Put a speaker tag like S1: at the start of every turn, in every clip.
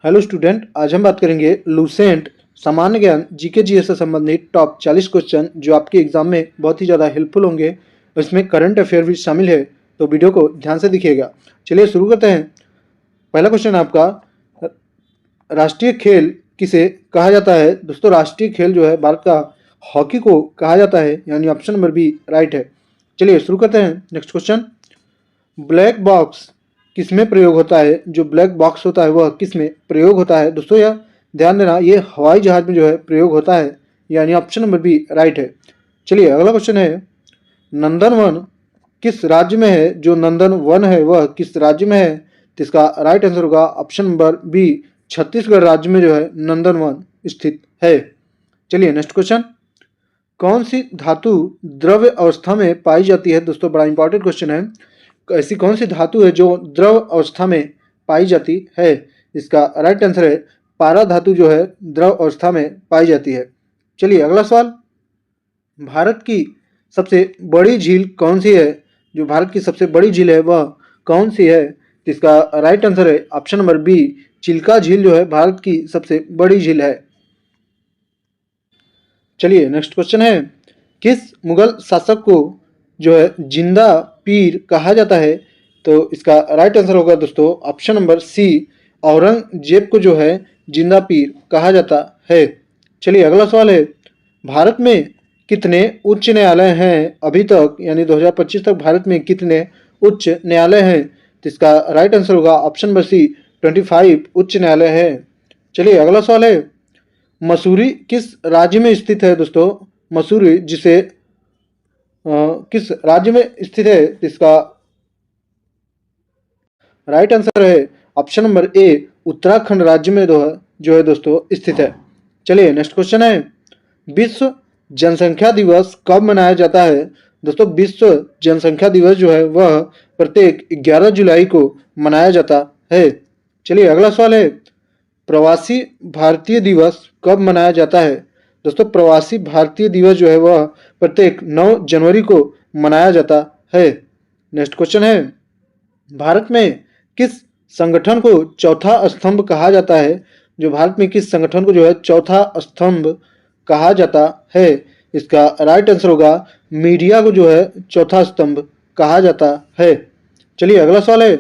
S1: Hello student, आज हम बात करेंगे लूसेंट सामान्य ज्ञान जीके जीएस से संबंधित टॉप 40 क्वेश्चन जो आपके एग्जाम में बहुत ही ज़्यादा हेल्पफुल होंगे। इसमें करंट अफेयर भी शामिल है, तो वीडियो को ध्यान से देखिएगा। चलिए शुरू करते हैं। पहला क्वेश्चन आपका, राष्ट्रीय खेल किसे कहा जाता है? दोस्तों, राष्ट्रीय खेल जो है भारत का हॉकी को कहा जाता है, यानी ऑप्शन नंबर बी राइट है। चलिए शुरू करते हैं। नेक्स्ट क्वेश्चन, ब्लैक बॉक्स किस में प्रयोग होता है? जो ब्लैक बॉक्स होता है वह किस में प्रयोग होता है? दोस्तों यह ध्यान देना, ये हवाई जहाज में जो है प्रयोग होता है, यानी ऑप्शन नंबर बी राइट है। चलिए अगला क्वेश्चन है, नंदन वन किस राज्य में है? जो नंदन वन है वह किस राज्य में है? तो इसका राइट आंसर होगा ऑप्शन नंबर बी, छत्तीसगढ़ राज्य में जो है नंदन वन स्थित है। चलिए नेक्स्ट क्वेश्चन, कौन सी धातु द्रव्य अवस्था में पाई जाती है? दोस्तों बड़ा इंपॉर्टेंट क्वेश्चन है। ऐसी कौन सी धातु है जो द्रव अवस्था में पाई जाती है? इसका राइट आंसर है पारा धातु जो है द्रव अवस्था में पाई जाती है। चलिए अगला सवाल, भारत की सबसे बड़ी झील कौन सी है? जो भारत की सबसे बड़ी झील है वह कौन सी है? इसका राइट आंसर है ऑप्शन नंबर बी, चिल्का झील जो है भारत की सबसे बड़ी झील है। चलिए नेक्स्ट क्वेश्चन है, किस मुगल शासक को जो है जिंदा पीर कहा जाता है? तो इसका राइट आंसर होगा दोस्तों ऑप्शन नंबर सी, औरंगजेब को जो है जिंदा पीर कहा जाता है। चलिए अगला सवाल है, भारत में कितने उच्च न्यायालय हैं अभी तक, यानी 2025 तक भारत में कितने उच्च न्यायालय हैं? तो इसका राइट आंसर होगा ऑप्शन नंबर सी, 25 उच्च न्यायालय है। चलिए अगला सवाल है, मसूरी किस राज्य में स्थित है? दोस्तों मसूरी जिसे किस राज्य में स्थित है? इसका राइट आंसर है ऑप्शन नंबर ए, उत्तराखंड राज्य में जो है दोस्तों स्थित है। चलिए नेक्स्ट क्वेश्चन है, विश्व जनसंख्या दिवस कब मनाया जाता है? दोस्तों विश्व जनसंख्या दिवस जो है वह प्रत्येक 11 जुलाई को मनाया जाता है। चलिए अगला सवाल है, प्रवासी भारतीय दिवस कब मनाया जाता है? दोस्तों प्रवासी भारतीय दिवस जो है वह प्रत्येक 9 जनवरी को मनाया जाता है। नेक्स्ट क्वेश्चन है, भारत में किस संगठन को चौथा स्तंभ कहा जाता है? जो भारत में किस संगठन को जो है चौथा स्तंभ कहा जाता है? इसका राइट आंसर होगा मीडिया को जो है चौथा स्तंभ कहा जाता है। चलिए अगला सवाल है,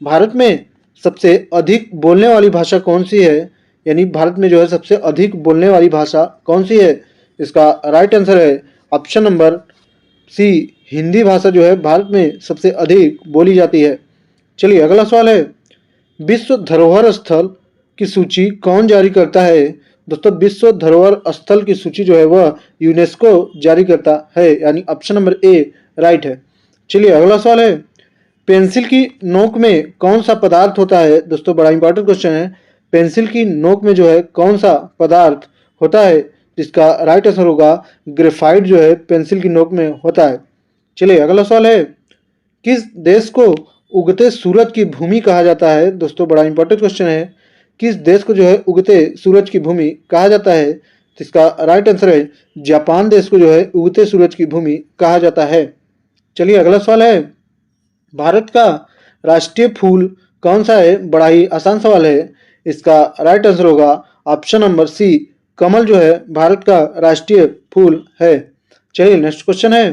S1: भारत में सबसे अधिक बोलने वाली भाषा कौन सी है? यानी भारत में जो है सबसे अधिक बोलने वाली भाषा कौन सी है? इसका राइट आंसर है ऑप्शन नंबर सी, हिंदी भाषा जो है भारत में सबसे अधिक बोली जाती है। चलिए अगला सवाल है, विश्व धरोहर स्थल की सूची कौन जारी करता है? दोस्तों विश्व धरोहर स्थल की सूची जो है वह यूनेस्को जारी करता है, यानी ऑप्शन नंबर ए राइट है। चलिए अगला सवाल है, पेंसिल की नोक में कौन सा पदार्थ होता है? दोस्तों बड़ा इंपॉर्टेंट क्वेश्चन है, पेंसिल की नोक में जो है कौन सा पदार्थ होता है? जिसका राइट आंसर होगा ग्रेफाइट जो है पेंसिल की नोक में होता है। चलिए अगला सवाल है, किस देश को उगते सूरज की भूमि कहा जाता है? दोस्तों बड़ा इंपॉर्टेंट क्वेश्चन है, किस देश को जो है उगते सूरज की भूमि कहा जाता है? तो इसका राइट आंसर है जापान देश को जो है उगते सूरज की भूमि कहा जाता है। चलिए अगला सवाल है, भारत का राष्ट्रीय फूल कौन सा है? बड़ा ही आसान सवाल है। इसका राइट आंसर होगा ऑप्शन नंबर सी, कमल जो है भारत का राष्ट्रीय फूल है। चलिए नेक्स्ट क्वेश्चन है,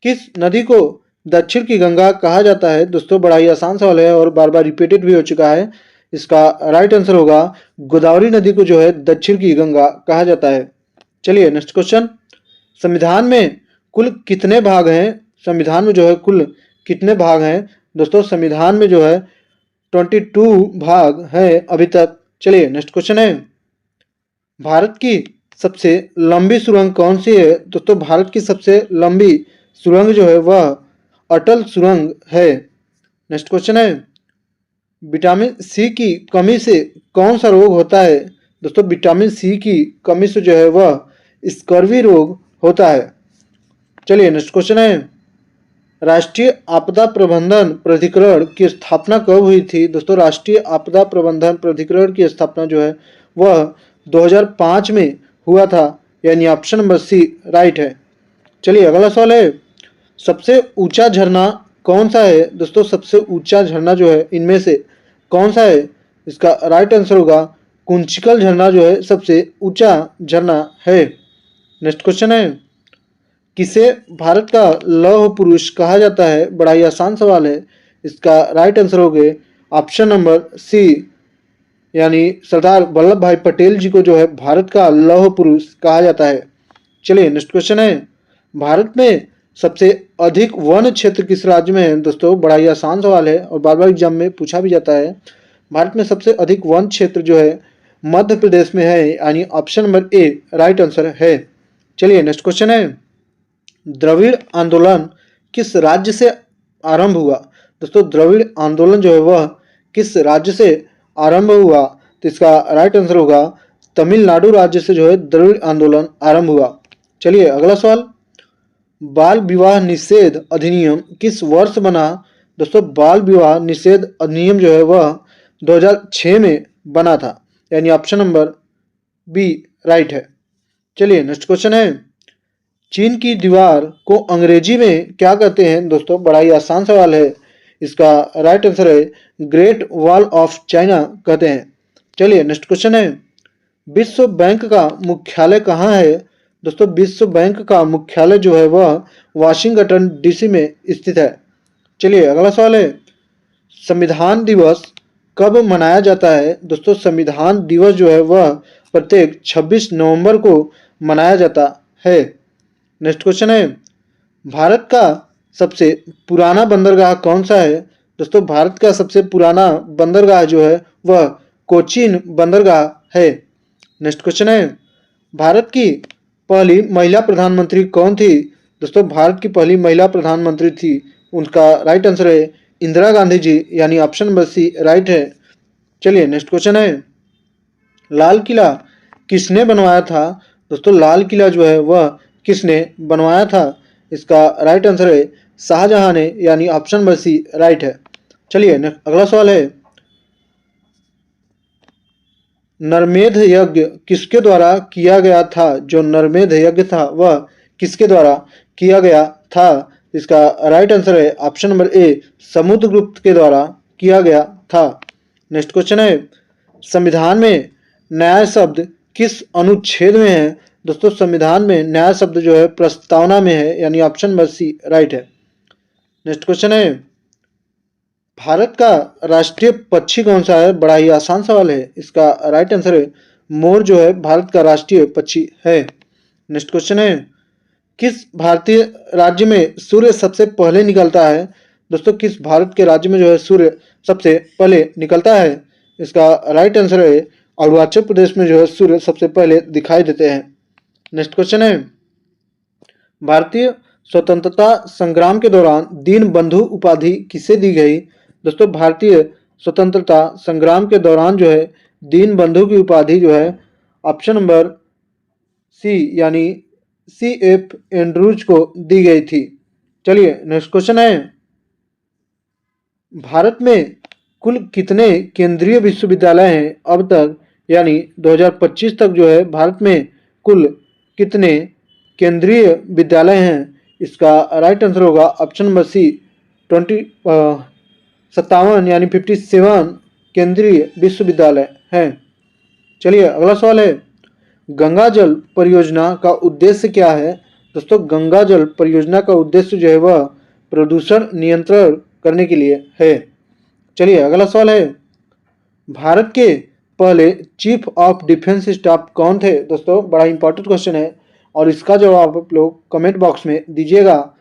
S1: किस नदी को दक्षिण की गंगा कहा जाता है? दोस्तों बड़ा ही आसान सवाल है और बार बार रिपीटेड भी हो चुका है। इसका राइट आंसर होगा गोदावरी नदी को जो है दक्षिण की गंगा कहा जाता है। चलिए नेक्स्ट क्वेश्चन, संविधान में कुल कितने भाग हैं? संविधान में जो है कुल कितने भाग हैं? दोस्तों संविधान में जो है 22 भाग हैं अभी तक। चलिए नेक्स्ट क्वेश्चन है, भारत की सबसे लंबी सुरंग कौन सी है? दोस्तों भारत की सबसे लंबी सुरंग जो है वह अटल सुरंग है। नेक्स्ट क्वेश्चन है, विटामिन सी की कमी से कौन सा रोग होता है? दोस्तों विटामिन सी की कमी से जो है वह स्कर्वी रोग होता है। चलिए नेक्स्ट क्वेश्चन है, राष्ट्रीय आपदा प्रबंधन प्राधिकरण की स्थापना कब हुई थी? दोस्तों राष्ट्रीय आपदा प्रबंधन प्राधिकरण की स्थापना जो है वह 2005 में हुआ था, यानी ऑप्शन नंबर सी राइट है। चलिए अगला सवाल है, सबसे ऊंचा झरना कौन सा है? दोस्तों सबसे ऊंचा झरना जो है इनमें से कौन सा है? इसका राइट आंसर होगा कुंचिकल झरना जो है सबसे ऊंचा झरना है। नेक्स्ट क्वेश्चन है, किसे भारत का लौह पुरुष कहा जाता है? बड़ा ही आसान सवाल है। इसका राइट आंसर हो गए ऑप्शन नंबर सी, यानी सरदार वल्लभ भाई पटेल जी को जो है भारत का लौह पुरुष कहा जाता है। चलिए नेक्स्ट क्वेश्चन है, भारत में सबसे अधिक वन क्षेत्र किस राज्य में है? दोस्तों बड़ा ही आसान सवाल है और बार बार एग्जाम में पूछा भी जाता है। भारत में सबसे अधिक वन क्षेत्र जो है मध्य प्रदेश में है, यानी option number A right answer है। चलिए नेक्स्ट क्वेश्चन है, द्रविड़ आंदोलन किस राज्य से आरंभ हुआ? दोस्तों द्रविड़ आंदोलन जो है वह किस राज्य से आरंभ हुआ? तो इसका राइट आंसर होगा तमिलनाडु राज्य से जो है द्रविड़ आंदोलन आरंभ हुआ। चलिए अगला सवाल, बाल विवाह निषेध अधिनियम किस वर्ष बना? दोस्तों बाल विवाह निषेध अधिनियम जो है वह 2006 में बना था, यानी ऑप्शन नंबर बी राइट है। चलिए नेक्स्ट क्वेश्चन है, चीन की दीवार को अंग्रेजी में क्या कहते हैं? दोस्तों बड़ा ही आसान सवाल है। इसका राइट आंसर है ग्रेट वॉल ऑफ चाइना कहते हैं। चलिए नेक्स्ट क्वेश्चन है, विश्व बैंक का मुख्यालय कहाँ है? दोस्तों विश्व बैंक का मुख्यालय जो है वह वाशिंगटन डीसी में स्थित है। चलिए अगला सवाल है, संविधान दिवस कब मनाया जाता है? दोस्तों संविधान दिवस जो है वह प्रत्येक 26 नवंबर को मनाया जाता है। नेक्स्ट क्वेश्चन है, भारत का सबसे पुराना बंदरगाह कौन सा है? दोस्तों भारत का सबसे पुराना बंदरगाह जो है वह कोचीन बंदरगाह है। नेक्स्ट क्वेश्चन है, भारत की पहली महिला प्रधानमंत्री कौन थी? दोस्तों भारत की पहली महिला प्रधानमंत्री थी, उनका राइट आंसर है इंदिरा गांधी जी, यानी ऑप्शन नंबर सी राइट है। चलिए नेक्स्ट क्वेश्चन है, लाल किला किसने बनवाया था? दोस्तों लाल किला जो है वह किसने बनवाया था? इसका राइट आंसर है शाहजहां ने, यानी ऑप्शन नंबर सी राइट है। चलिए अगला सवाल है, नरमेध यज्ञ किसके द्वारा किया गया था? जो नरमेध यज्ञ था वह किसके द्वारा किया गया था? इसका राइट आंसर है ऑप्शन नंबर ए समुद्रगुप्त के द्वारा किया गया था। नेक्स्ट क्वेश्चन है, संविधान में न्याय शब्द किस अनुच्छेद में है? दोस्तों संविधान में न्याय शब्द जो है प्रस्तावना में है, यानी ऑप्शन नंबर सी राइट है। नेक्स्ट क्वेश्चन है, भारत का राष्ट्रीय पक्षी कौन सा है? बड़ा ही आसान सवाल है। इसका राइट आंसर है मोर जो है भारत का राष्ट्रीय पक्षी है। नेक्स्ट क्वेश्चन है, किस भारतीय राज्य में सूर्य सबसे पहले निकलता है? दोस्तों किस भारत के राज्य में जो है सूर्य सबसे पहले निकलता है? इसका राइट आंसर है अरुणाचल प्रदेश में जो है सूर्य सबसे पहले दिखाई देते हैं। नेक्स्ट क्वेश्चन है, भारतीय स्वतंत्रता संग्राम के दौरान दीन बंधु उपाधि किसे दी गई? दोस्तों भारतीय स्वतंत्रता संग्राम के दौरान जो है दीन बंधु की उपाधि जो है ऑप्शन नंबर सी, यानी CF एंड्रूज को दी गई थी। चलिए नेक्स्ट क्वेश्चन है, भारत में कुल कितने केंद्रीय विश्वविद्यालय हैं अब तक, यानी 2025 तक जो है भारत में कुल कितने केंद्रीय विद्यालय हैं? इसका राइट आंसर होगा ऑप्शन नंबर सी 57, यानी 57 केंद्रीय विश्वविद्यालय हैं। चलिए अगला सवाल है, गंगा जल परियोजना का उद्देश्य क्या है? दोस्तों गंगा जल परियोजना का उद्देश्य जो है वह प्रदूषण नियंत्रण करने के लिए है। चलिए अगला सवाल है, भारत के पहले चीफ ऑफ डिफेंस स्टाफ कौन थे? दोस्तों बड़ा इंपॉर्टेंट क्वेश्चन है और इसका जवाब आप लोग कमेंट बॉक्स में दीजिएगा।